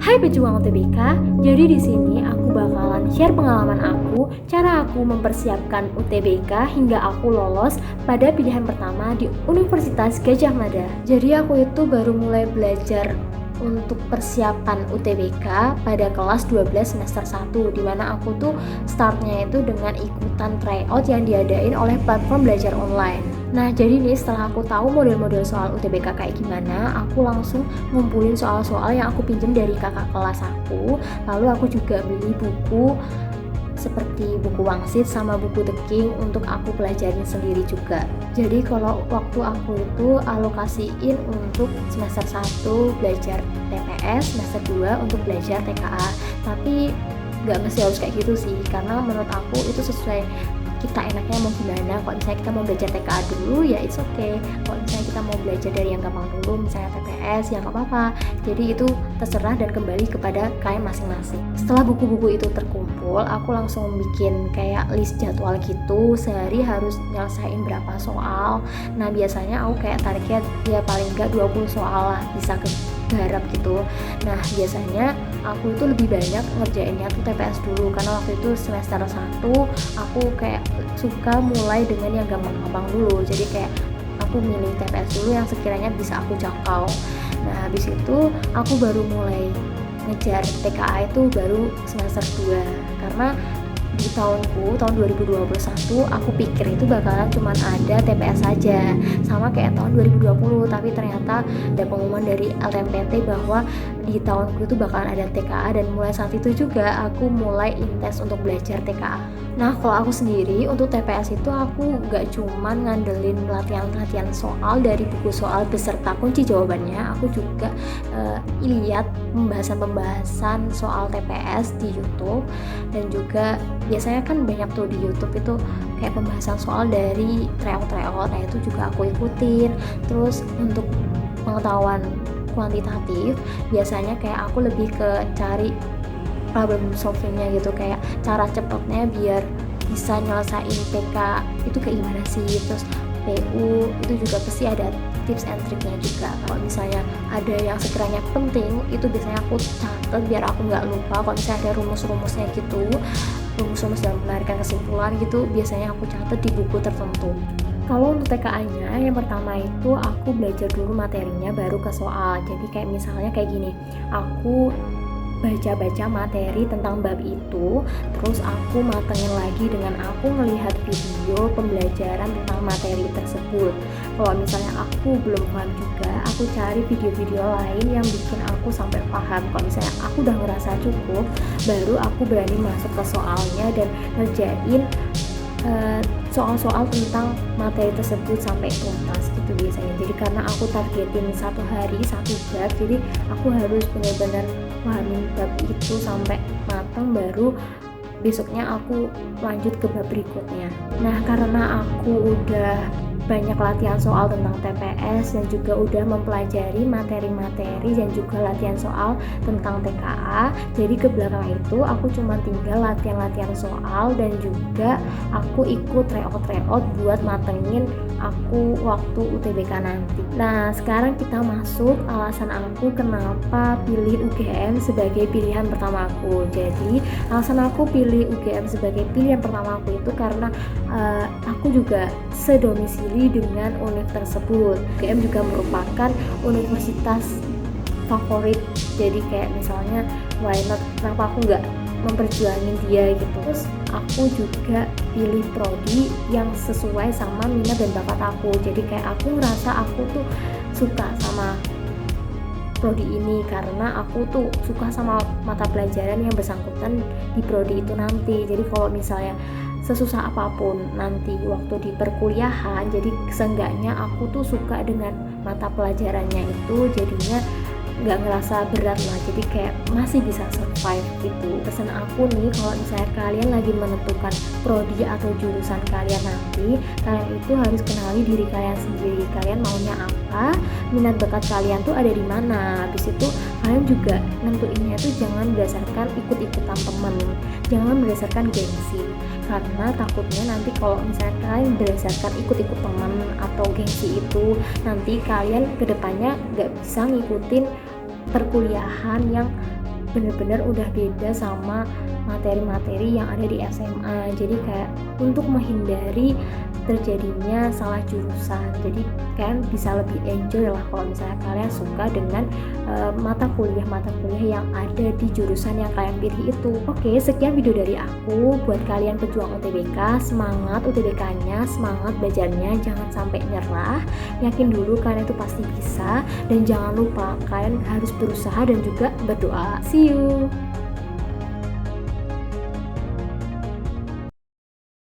Hai pejuang UTBK, jadi di sini aku bakalan share pengalaman aku, cara aku mempersiapkan UTBK hingga aku lolos pada pilihan pertama di Universitas Gadjah Mada. Jadi aku itu baru mulai belajar untuk persiapan UTBK pada kelas 12 semester 1, dimana aku tuh startnya itu dengan ikutan tryout yang diadain oleh platform belajar online. Nah jadi nih setelah aku tahu model-model soal UTBK kayak gimana, aku langsung ngumpulin soal-soal yang aku pinjem dari kakak kelas aku. Lalu aku juga beli buku seperti buku Wangsit sama buku The King untuk aku pelajarin sendiri juga. Jadi kalau waktu aku itu alokasiin untuk semester 1 belajar TPS, semester 2 untuk belajar TKA. Tapi nggak mesti harus kayak gitu sih, karena menurut aku itu sesuai kita enaknya mau gimana. Kalau misalnya kita mau belajar TKA dulu ya it's okay, kalau misalnya kita mau belajar dari yang gampang dulu misalnya TPS ya nggak apa-apa. Jadi itu terserah dan kembali kepada kalian masing-masing. Setelah buku-buku itu terkumpul, aku langsung bikin kayak list jadwal gitu, sehari harus nyelesain berapa soal. Nah biasanya aku kayak target ya paling nggak 20 soal lah bisa kegarap gitu. Nah biasanya aku itu lebih banyak ngerjainnya tuh TPS dulu, karena waktu itu semester 1 aku kayak suka mulai dengan yang gampang-gampang dulu. Jadi kayak aku milih TPS dulu yang sekiranya bisa aku jangkau. Nah habis itu aku baru mulai ngejar TKA itu baru semester 2, karena di tahun 2021 aku pikir itu bakalan cuman ada TPS saja sama kayak tahun 2020, tapi ternyata ada pengumuman dari LMPT bahwa di tahunku itu bakalan ada TKA, dan mulai saat itu juga aku mulai intens untuk belajar TKA. Nah kalau aku sendiri untuk TPS itu aku gak cuman ngandelin latihan soal dari buku soal beserta kunci jawabannya, aku juga lihat pembahasan soal TPS di YouTube, dan juga biasanya kan banyak tuh di YouTube itu kayak pembahasan soal dari tryout, nah itu juga aku ikutin. Terus untuk pengetahuan kuantitatif biasanya kayak aku lebih ke cari problem solvingnya gitu, kayak cara cepatnya biar bisa nyelesain PK itu kayak gimana sih. Terus PU itu juga pasti ada tips and triknya juga. Kalau misalnya ada yang sekiranya penting itu biasanya aku catat biar aku nggak lupa. Kalau misalnya ada rumus-rumusnya gitu, rumus-rumus dalam menarikan kesimpulan gitu, biasanya aku catat di buku tertentu. Kalau untuk TKA-nya, yang pertama itu aku belajar dulu materinya baru ke soal. Jadi kayak misalnya kayak gini, aku baca-baca materi tentang bab itu, terus aku matengin lagi dengan aku melihat video pembelajaran tentang materi tersebut. Kalau misalnya aku belum paham juga, aku cari video-video lain yang bikin aku sampai paham. Kalau misalnya aku udah ngerasa cukup, baru aku berani masuk ke soalnya dan ngerjain soal-soal tentang materi tersebut sampai tuntas gitu biasanya. Jadi karena aku targetin satu hari satu bab, jadi aku harus benar-benar pahamin bab itu sampai matang, baru besoknya aku lanjut ke bab berikutnya. Nah karena aku udah banyak latihan soal tentang TPS dan juga udah mempelajari materi-materi dan juga latihan soal tentang TKA, jadi ke belakang itu aku cuma tinggal latihan-latihan soal dan juga aku ikut tryout buat matengin aku waktu UTBK nanti. Nah sekarang kita masuk alasan aku kenapa pilih UGM sebagai pilihan pertama aku. Jadi alasan aku pilih UGM sebagai pilihan pertama aku itu karena aku juga sedomisili dengan univ tersebut. UGM juga merupakan universitas favorit, jadi kayak misalnya why not, kenapa aku nggak memperjuangin dia gitu. Terus aku juga pilih prodi yang sesuai sama minat dan bakat aku, jadi kayak aku ngerasa aku tuh suka sama prodi ini karena aku tuh suka sama mata pelajaran yang bersangkutan di prodi itu nanti. Jadi kalau misalnya sesusah apapun nanti waktu di perkuliahan, jadi seenggaknya aku tuh suka dengan mata pelajarannya itu, jadinya nggak ngerasa berat lah, jadi kayak masih bisa survive gitu. Pesan aku nih, kalau misalnya kalian lagi menentukan prodi atau jurusan kalian nanti, kalian itu harus kenali diri kalian sendiri, kalian maunya apa, minat bakat kalian tuh ada di mana. Habis itu kalian juga nentuinnya tuh jangan berdasarkan ikut-ikutan temen, jangan berdasarkan gengsi, karena takutnya nanti kalau misalnya kalian berdasarkan ikut-ikut teman atau gengsi itu, nanti kalian kedepannya nggak bisa ngikutin perkuliahan yang bener-bener udah beda sama materi-materi yang ada di SMA. Jadi kayak untuk menghindari terjadinya salah jurusan, jadi kalian bisa lebih enjoy lah kalau misalnya kalian suka dengan mata kuliah yang ada di jurusan yang kalian pilih itu. Oke, sekian video dari aku. Buat kalian pejuang UTBK, semangat UTBK-nya, semangat belajarnya, jangan sampai nyerah, yakin dulu kalian itu pasti bisa, dan jangan lupa kalian harus berusaha dan juga berdoa. See you.